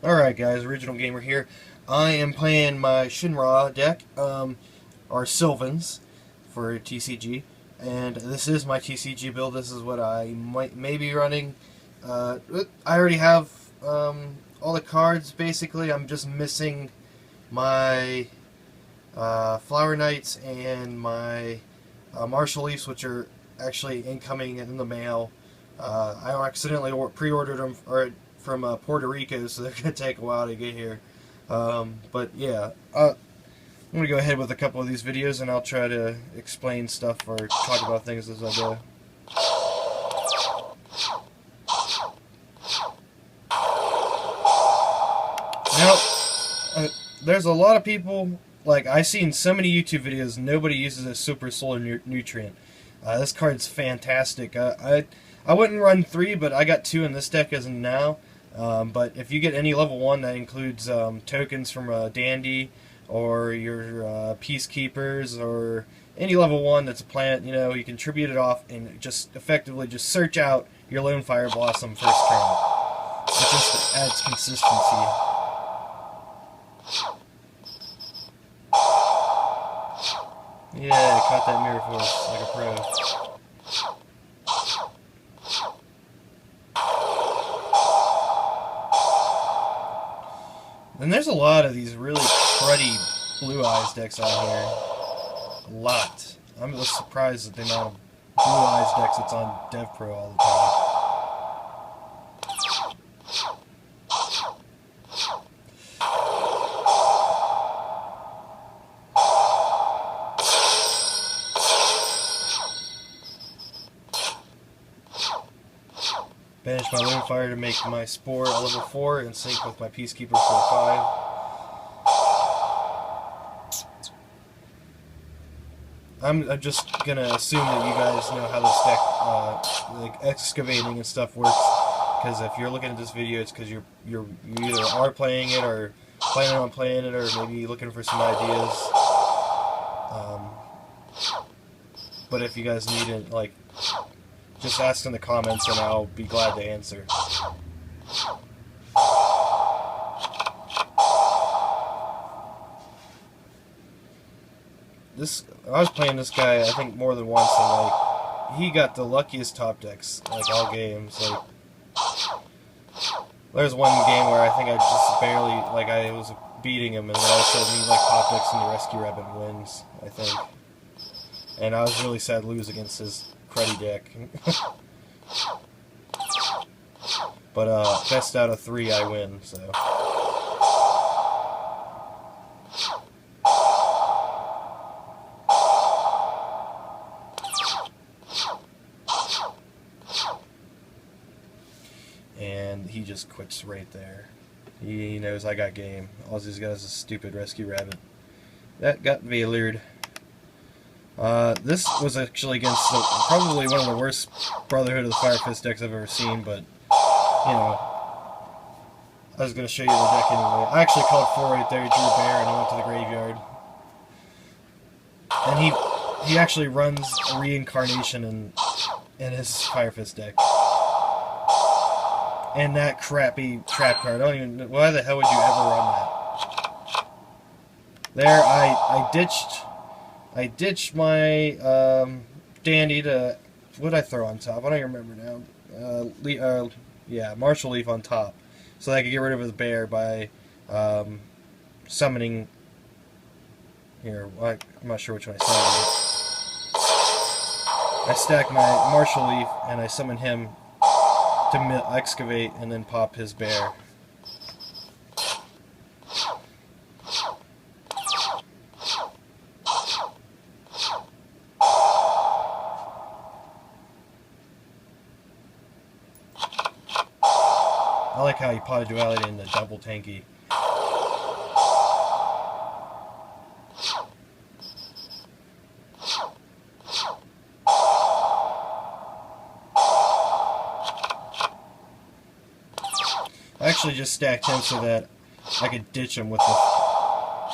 Alright guys, Original Gamer here. I am playing my Shinra deck, or Sylvans, for TCG. And this is my TCG build. This is what I may be running. I already have all the cards, basically. I'm just missing my Flower Knights and my Martial Leafs, which are actually incoming in the mail. I accidentally pre-ordered them from Puerto Rico, so they're going to take a while to get here. But yeah, I'm going to go ahead with a couple of these videos, and I'll try to explain stuff or talk about things as I go. Now, there's a lot of people, like, I've seen so many YouTube videos, nobody uses a Super Solar Nutrient. This card's fantastic. I wouldn't run 3, but I got 2 in this deck as of now. But if you get any level 1, that includes tokens from Dandy, or your Peacekeepers, or any level 1 that's a plant, you know, you can tribute it off and just effectively just search out your Lone Fire Blossom first turn. It just adds consistency. Yeah, caught that Mirror Force like a pro. And there's a lot of these really cruddy Blue Eyes decks on here. A lot. I'm just surprised at the amount of Blue Eyes decks that's on DevPro all the time. Banish my Lone Fire to make my Spore a level 4 and sync with my Peacekeeper for a 5. I'm just gonna assume that you guys know how this deck, like excavating and stuff works. Because if you're looking at this video, it's because you either are playing it or planning on playing it, or maybe looking for some ideas. But if you guys need it, like, just ask in the comments and I'll be glad to answer. I was playing this guy, I think, more than once, and like, he got the luckiest top decks, like, all games. Like, there's one game where I think I just barely, like, I was beating him, and then all of a sudden he, like, top decks into Rescue Rabbit and wins, I think. And I was really sad to lose against his cruddy deck. But best out of 3 I win, so. And he just quits right there. He knows I got game. All he's got is a stupid Rescue Rabbit. That got Veilured. This was actually against probably one of the worst Brotherhood of the Fire Fist decks I've ever seen, but, you know, I was going to show you the deck anyway. I actually called 4 right there, drew a bear, and I went to the graveyard. And he actually runs a Reincarnation in his Fire Fist deck. And that crappy trap card, I don't even know, why the hell would you ever run that? There, I ditched my Dandy to, what did I throw on top? I don't even remember now. Yeah, Martial Leaf on top, so that I could get rid of his bear by summoning. Here, I'm not sure which one I summoned. I stack my Martial Leaf and I summon him to excavate and then pop his bear. I like how he potted Duality into double tanky. I actually just stacked him so that I could ditch him with the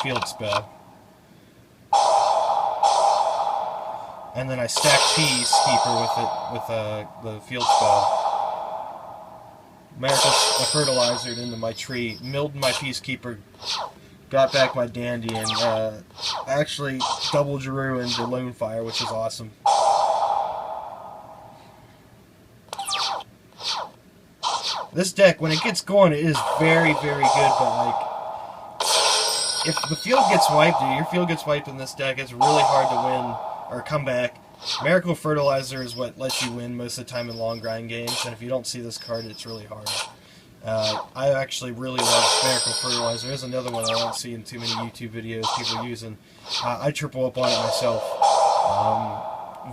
field spell. And then I stacked Peacekeeper with the field spell. Miracle fertilizered into my tree, milled my Peacekeeper, got back my Dandy, and actually double drew into Lone Fire, which is awesome. This deck, when it gets going, it is very, very good, but like, if the field gets wiped, or your field gets wiped in this deck, it's really hard to win or come back. Miracle Fertilizer is what lets you win most of the time in long grind games, and if you don't see this card, it's really hard. I actually really love Miracle Fertilizer. There's another one I don't see in too many YouTube videos people using. I triple up on it myself.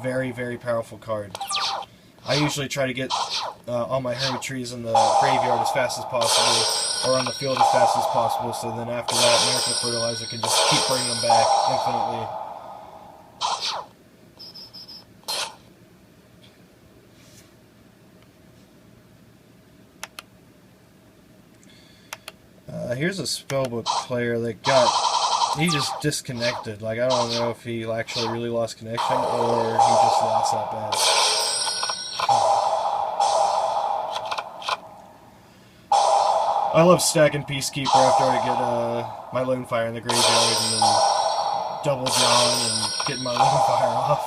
Very, very powerful card. I usually try to get all my hermit trees in the graveyard as fast as possible, or on the field as fast as possible, so then after that, Miracle Fertilizer can just keep bringing them back infinitely. Here's a spellbook player that he just disconnected. Like, I don't know if he actually really lost connection, or he just lost that bad. I love stacking Peacekeeper after I get my Lone Fire in the graveyard, and then double drawing and getting my Lone Fire off.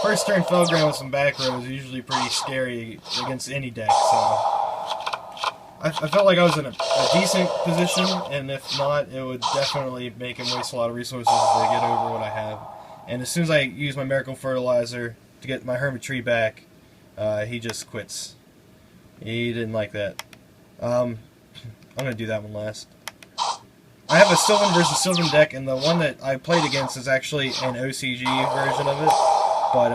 First turn Felground with some back row is usually pretty scary against any deck, so I felt like I was in a decent position, and if not, it would definitely make him waste a lot of resources to get over what I have. And as soon as I use my Miracle Fertilizer to get my Hermit Tree back, he just quits. He didn't like that. I'm going to do that one last. I have a Sylvan versus Sylvan deck, and the one that I played against is actually an OCG version of it. But,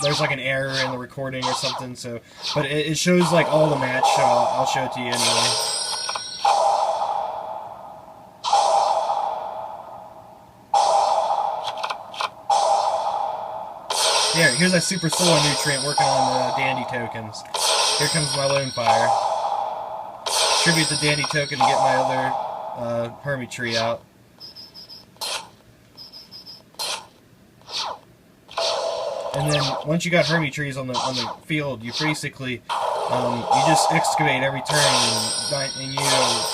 there's like an error in the recording or something, so, but it shows like all the match, so I'll show it to you anyway. Here's that Super Solar Nutrient working on the Dandy tokens. Here comes my Lone Fire. Tribute the Dandy token to get my other Hermit Tree out. And then once you got Hermit Trees on the field, you basically you just excavate every turn, and you know,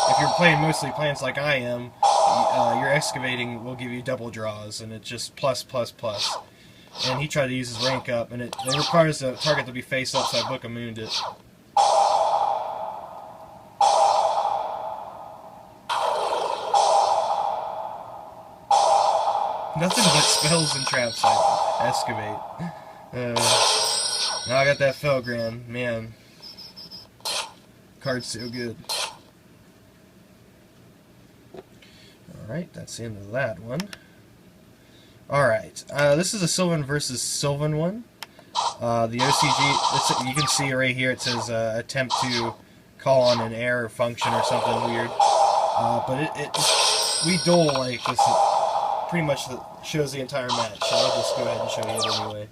if you're playing mostly plants like I am, your excavating will give you double draws, and it's just plus plus plus. And he tried to use his rank up, and it requires the target to be face up, so I Book of Mooned it. Nothing but spells and traps I excavate. Now I got that Felground, man. Card's so good. Alright, that's the end of that one. Alright, this is a Sylvan versus Sylvan one. The OCG, you can see right here it says attempt to call on an error function or something weird. But we duel like this pretty much shows the entire match, so I'll just go ahead and show you it anyway.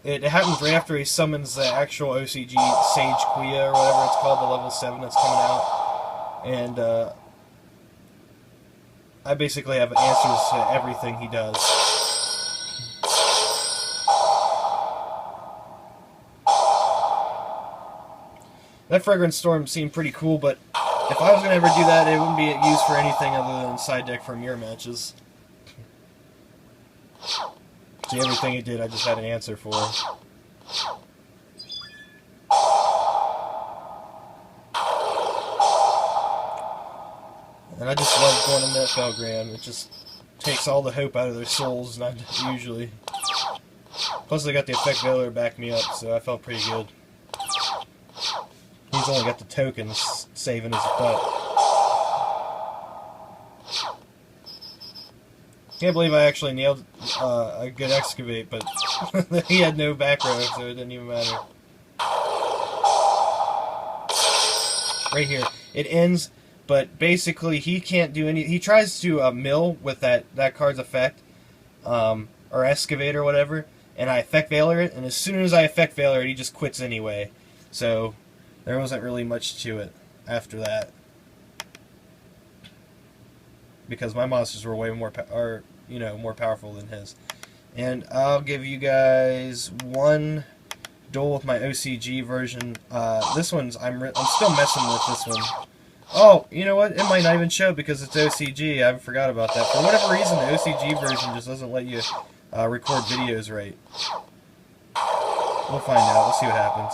It happens right after he summons the actual OCG Sage Quia, or whatever it's called, the level 7 that's coming out. And I basically have answers to everything he does. That Fragrant Storm seemed pretty cool, but if I was going to ever do that, it wouldn't be used for anything other than side deck for mirror matches. See, everything it did, I just had an answer for. And I just love going in that Felground. It just takes all the hope out of their souls, not usually. Plus, they got the Effect Veiler to back me up, so I felt pretty good. He's only got the tokens saving his butt. Can't believe I actually nailed a good excavate, but he had no back row, so it didn't even matter. Right here, it ends, but basically he can't do any. He tries to mill with that card's effect, or excavate or whatever, and I Effect Veiler it, and as soon as I Effect Veiler it, he just quits anyway. So there wasn't really much to it after that, because my monsters were way more more powerful than his. And I'll give you guys one duel with my OCG version. This one's I'm still messing with this one. Oh, you know what? It might not even show because it's OCG. I forgot about that. For whatever reason, the OCG version just doesn't let you record videos right. We'll find out. We'll see what happens.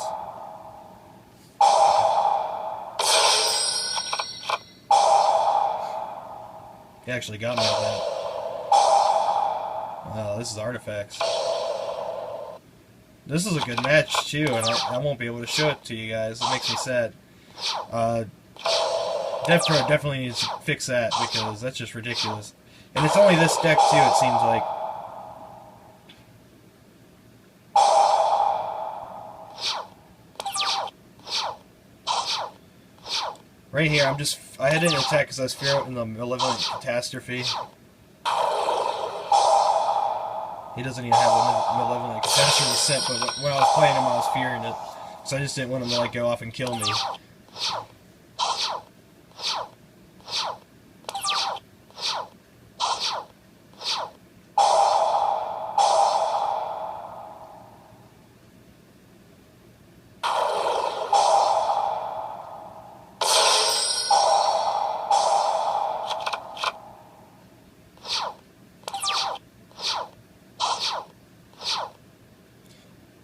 He actually got me with that. Oh, this is artifacts. This is a good match too, and I won't be able to show it to you guys. It makes me sad. devpro definitely needs to fix that because that's just ridiculous. And it's only this deck too, it seems like. Right here, I had an attack because I was fearing the Malevolent Catastrophe. He doesn't even have the Malevolent Catastrophe set, but when I was playing him, I was fearing it. So I just didn't want him to go off and kill me.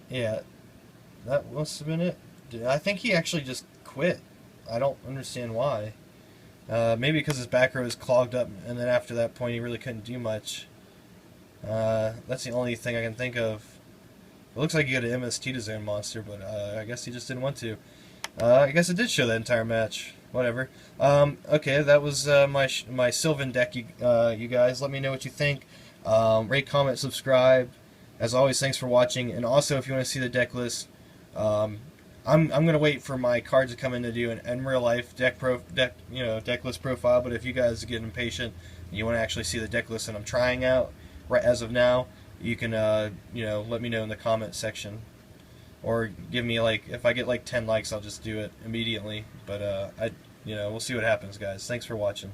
Yeah, that must have been it. I think he actually just quit. I don't understand why. Maybe because his back row is clogged up, and then after that point he really couldn't do much. That's the only thing I can think of. It looks like he got an MST to Zone Monster, but I guess he just didn't want to. I guess it did show that entire match. Whatever. Okay, that was my Sylvan deck. You guys, let me know what you think. Rate, comment, subscribe. As always, thanks for watching. And also, if you want to see the deck list, I'm gonna wait for my cards to come in to do an in real life deck list profile. But if you guys get impatient and you want to actually see the deck list that I'm trying out right as of now, you can let me know in the comment section, or give me if I get 10 likes, I'll just do it immediately. But we'll see what happens, guys. Thanks for watching.